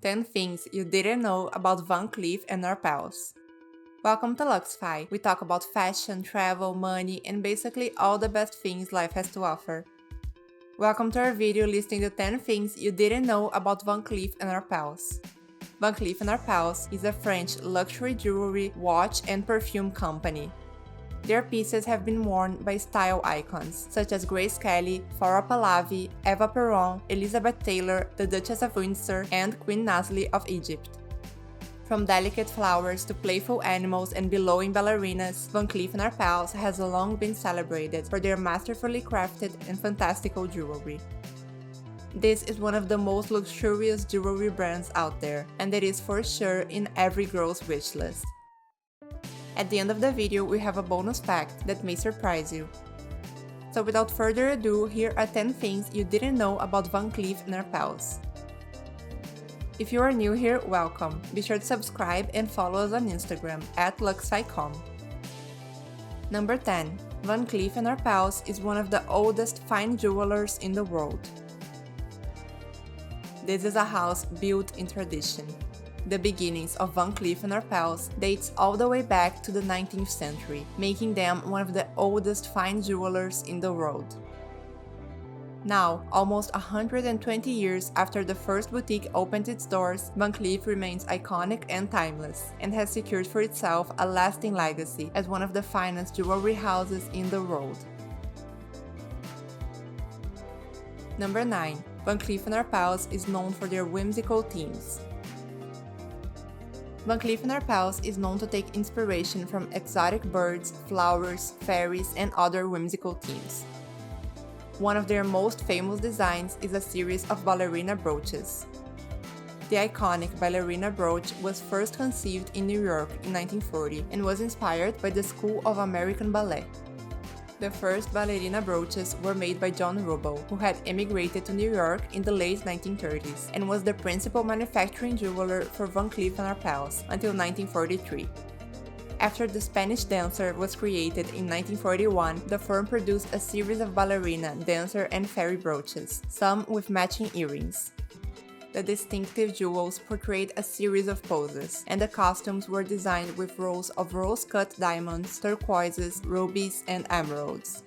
10 things you didn't know about Van Cleef and Arpels. Welcome to Luxfy. We talk about fashion, travel, money, and basically all the best things life has to offer. Welcome to our video listing the 10 things you didn't know about Van Cleef and Arpels. Van Cleef and Arpels is a French luxury jewelry, watch, and perfume company. Their pieces have been worn by style icons such as Grace Kelly, Farah Pahlavi, Eva Perón, Elizabeth Taylor, the Duchess of Windsor, and Queen Nazli of Egypt. From delicate flowers to playful animals and billowing ballerinas, Van Cleef & Arpels has long been celebrated for their masterfully crafted and fantastical jewelry. This is one of the most luxurious jewelry brands out there, and it is for sure in every girl's wishlist. At the end of the video, we have a bonus fact that may surprise you. So without further ado, here are 10 things you didn't know about Van Cleef & Arpels. If you are new here, welcome. Be sure to subscribe and follow us on Instagram @luxfy.com. Number 10. Van Cleef & Arpels is one of the oldest fine jewelers in the world. This is a house built in tradition. The beginnings of Van Cleef & Arpels dates all the way back to the 19th century, making them one of the oldest fine jewelers in the world. Now, almost 120 years after the first boutique opened its doors, Van Cleef remains iconic and timeless, and has secured for itself a lasting legacy as one of the finest jewelry houses in the world. Number 9. Van Cleef & Arpels is known for their whimsical themes. Van Cleef & Arpels is known to take inspiration from exotic birds, flowers, fairies, and other whimsical themes. One of their most famous designs is a series of ballerina brooches. The iconic ballerina brooch was first conceived in New York in 1940 and was inspired by the School of American Ballet. The first ballerina brooches were made by John Rubel, who had emigrated to New York in the late 1930s and was the principal manufacturing jeweler for Van Cleef & Arpels until 1943. After the Spanish dancer was created in 1941, the firm produced a series of ballerina, dancer, and fairy brooches, some with matching earrings. The distinctive jewels portrayed a series of poses, and the costumes were designed with rows of rose-cut diamonds, turquoises, rubies, and emeralds.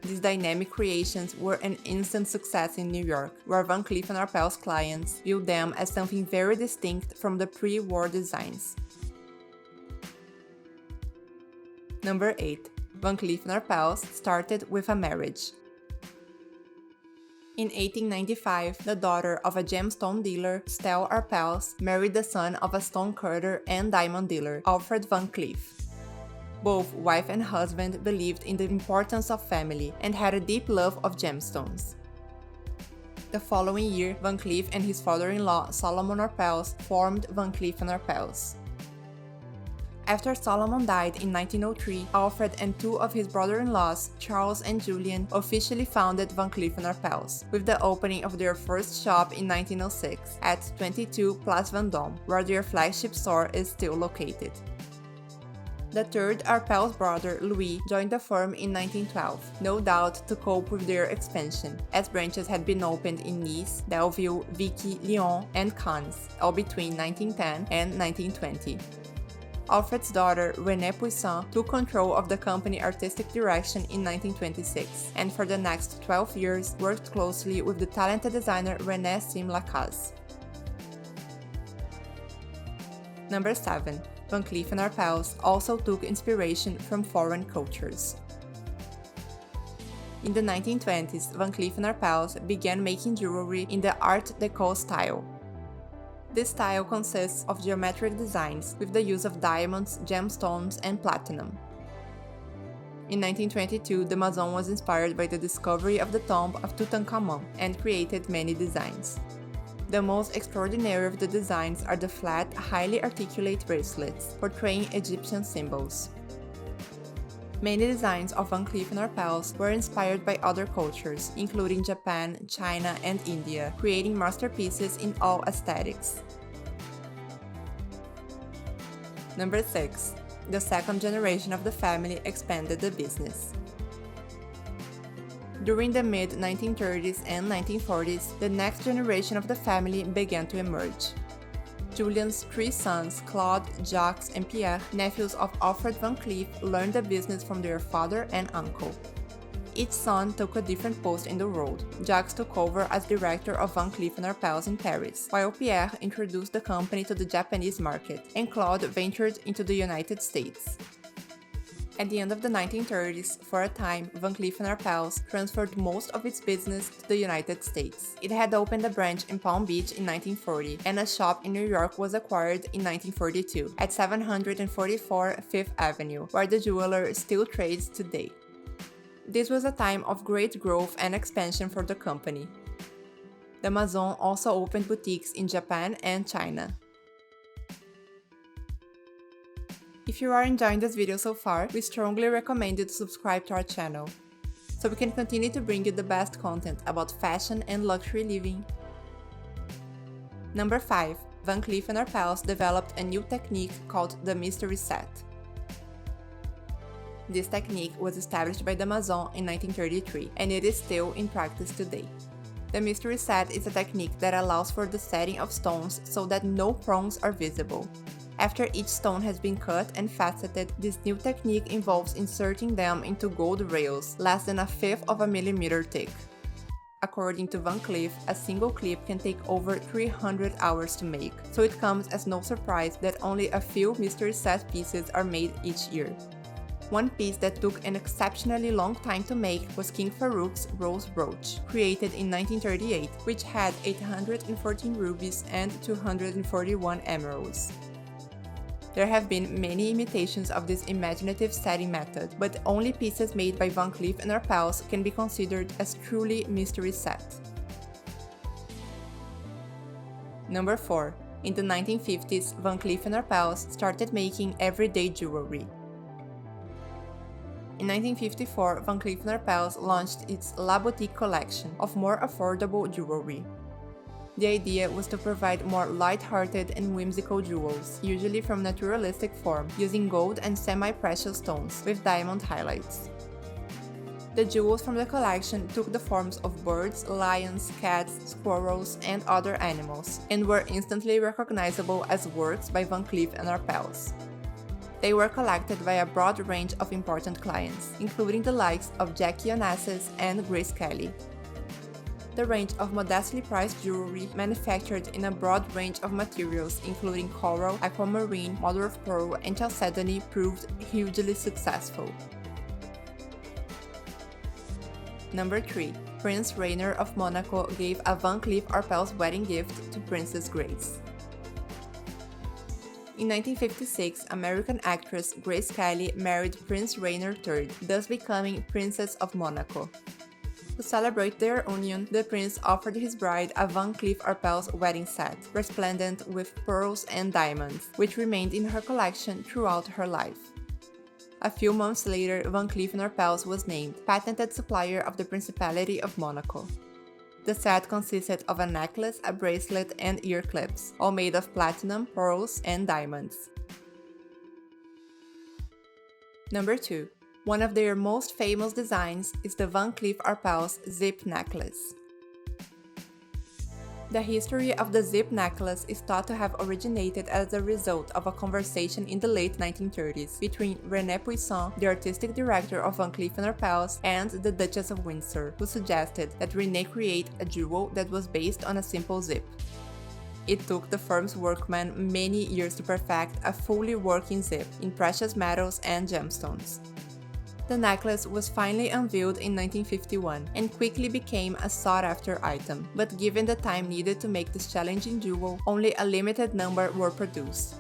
These dynamic creations were an instant success in New York, where Van Cleef & Arpels clients viewed them as something very distinct from the pre-war designs. Number 8. Van Cleef & Arpels started with a marriage. In 1895, the daughter of a gemstone dealer, Cleef Arpels, married the son of a stone cutter and diamond dealer, Alfred Van Cleef. Both wife and husband believed in the importance of family and had a deep love of gemstones. The following year, Van Cleef and his father-in-law, Solomon Arpels, formed Van Cleef & Arpels. After Solomon died in 1903, Alfred and two of his brother-in-laws, Charles and Julian, officially founded Van Cleef & Arpels, with the opening of their first shop in 1906 at 22 Place Vendôme, where their flagship store is still located. The third Arpels brother, Louis, joined the firm in 1912, no doubt to cope with their expansion, as branches had been opened in Nice, Belleville, Vichy, Lyon, and Cannes, all between 1910 and 1920. Alfred's daughter, Renée Puissant, took control of the company artistic direction in 1926, and for the next 12 years worked closely with the talented designer René Sim-Lacaze. Number 7. Van Cleef & Arpels also took inspiration from foreign cultures. In the 1920s, Van Cleef & Arpels began making jewelry in the Art Deco style. This style consists of geometric designs with the use of diamonds, gemstones, and platinum. In 1922, the Maison was inspired by the discovery of the tomb of Tutankhamun and created many designs. The most extraordinary of the designs are the flat, highly articulate bracelets, portraying Egyptian symbols. Many designs of Van Cleef & Arpels were inspired by other cultures, including Japan, China, and India, creating masterpieces in all aesthetics. Number 6. The second generation of the family expanded the business. During the mid-1930s and 1940s, the next generation of the family began to emerge. Julian's three sons, Claude, Jacques, and Pierre, nephews of Alfred Van Cleef, learned the business from their father and uncle. Each son took a different post in the world. Jacques took over as director of Van Cleef & Arpels in Paris, while Pierre introduced the company to the Japanese market, and Claude ventured into the United States. At the end of the 1930s, for a time, Van Cleef & Arpels transferred most of its business to the United States. It had opened a branch in Palm Beach in 1940, and a shop in New York was acquired in 1942 at 744 Fifth Avenue, where the jeweler still trades today. This was a time of great growth and expansion for the company. The Maison also opened boutiques in Japan and China. If you are enjoying this video so far, we strongly recommend you to subscribe to our channel, so we can continue to bring you the best content about fashion and luxury living. Number 5. Van Cleef & Arpels developed a new technique called the mystery set. This technique was established by the Maison in 1933, and it is still in practice today. The mystery set is a technique that allows for the setting of stones so that no prongs are visible. After each stone has been cut and faceted, this new technique involves inserting them into gold rails, less than a fifth of a millimeter thick. According to Van Cleef, a single clip can take over 300 hours to make, so it comes as no surprise that only a few mystery set pieces are made each year. One piece that took an exceptionally long time to make was King Farouk's rose brooch, created in 1938, which had 814 rubies and 241 emeralds. There have been many imitations of this imaginative setting method, but only pieces made by Van Cleef & Arpels can be considered as truly mystery set. Number 4. In the 1950s, Van Cleef & Arpels started making everyday jewelry. In 1954, Van Cleef & Arpels launched its La Boutique collection of more affordable jewelry. The idea was to provide more light-hearted and whimsical jewels, usually from naturalistic form, using gold and semi-precious stones with diamond highlights. The jewels from the collection took the forms of birds, lions, cats, squirrels, and other animals, and were instantly recognizable as works by Van Cleef & Arpels. They were collected by a broad range of important clients, including the likes of Jackie Onassis and Grace Kelly. The range of modestly priced jewelry manufactured in a broad range of materials including coral, aquamarine, mother of pearl, and chalcedony proved hugely successful. Number 3. Prince Rainier of Monaco gave a Van Cleef Arpels wedding gift to Princess Grace. In 1956, American actress Grace Kelly married Prince Rainier III, thus becoming Princess of Monaco. To celebrate their union, the prince offered his bride a Van Cleef Arpels wedding set, resplendent with pearls and diamonds, which remained in her collection throughout her life. A few months later, Van Cleef & Arpels was named patented supplier of the Principality of Monaco. The set consisted of a necklace, a bracelet, and ear clips, all made of platinum, pearls, and diamonds. Number 2. One of their most famous designs is the Van Cleef Arpels Zip necklace. The history of the zip necklace is thought to have originated as a result of a conversation in the late 1930s between René Poisson, the artistic director of Van Cleef & Arpels, and the Duchess of Windsor, who suggested that René create a jewel that was based on a simple zip. It took the firm's workmen many years to perfect a fully working zip in precious metals and gemstones. The necklace was finally unveiled in 1951 and quickly became a sought-after item, but given the time needed to make this challenging jewel, only a limited number were produced.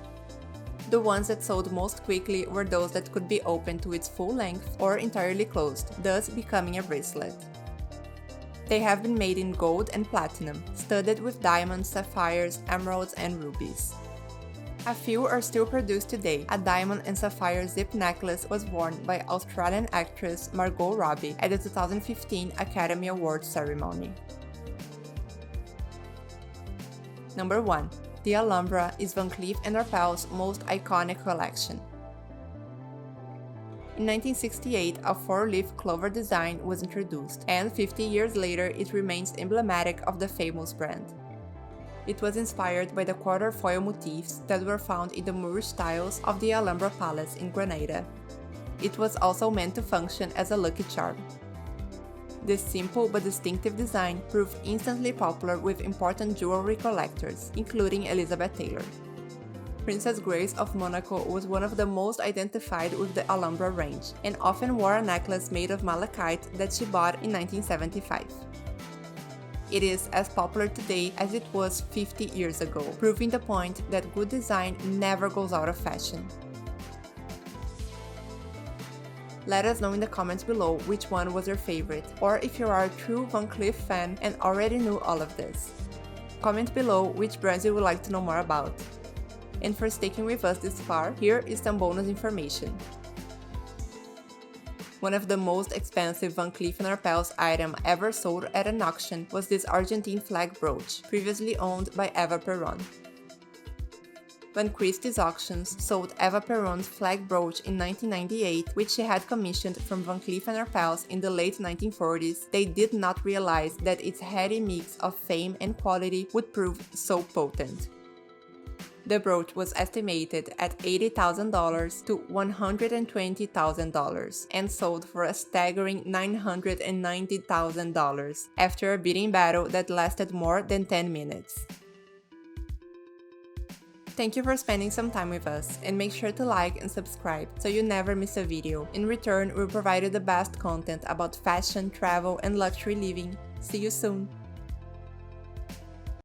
The ones that sold most quickly were those that could be opened to its full length or entirely closed, thus becoming a bracelet. They have been made in gold and platinum, studded with diamonds, sapphires, emeralds, and rubies. A few are still produced today. A diamond and sapphire zip necklace was worn by Australian actress Margot Robbie at the 2015 Academy Awards ceremony. Number 1. The Alhambra is Van Cleef & Arpels' most iconic collection. In 1968, a 4-leaf clover design was introduced, and 50 years later it remains emblematic of the famous brand. It was inspired by the quarter-foil motifs that were found in the Moorish tiles of the Alhambra Palace in Granada. It was also meant to function as a lucky charm. This simple but distinctive design proved instantly popular with important jewelry collectors, including Elizabeth Taylor. Princess Grace of Monaco was one of the most identified with the Alhambra range, and often wore a necklace made of malachite that she bought in 1975. It is as popular today as it was 50 years ago, proving the point that good design never goes out of fashion. Let us know in the comments below which one was your favorite, or if you are a true Van Cleef fan and already knew all of this. Comment below which brands you would like to know more about. And for sticking with us this far, here is some bonus information. One of the most expensive Van Cleef & Arpels item ever sold at an auction was this Argentine flag brooch, previously owned by Eva Perón. When Christie's Auctions sold Eva Perón's flag brooch in 1998, which she had commissioned from Van Cleef & Arpels in the late 1940s, they did not realize that its heady mix of fame and quality would prove so potent. The brooch was estimated at $80,000 to $120,000 and sold for a staggering $990,000 after a bidding battle that lasted more than 10 minutes. Thank you for spending some time with us, and make sure to like and subscribe so you never miss a video. In return, we'll provide you the best content about fashion, travel, and luxury living. See you soon!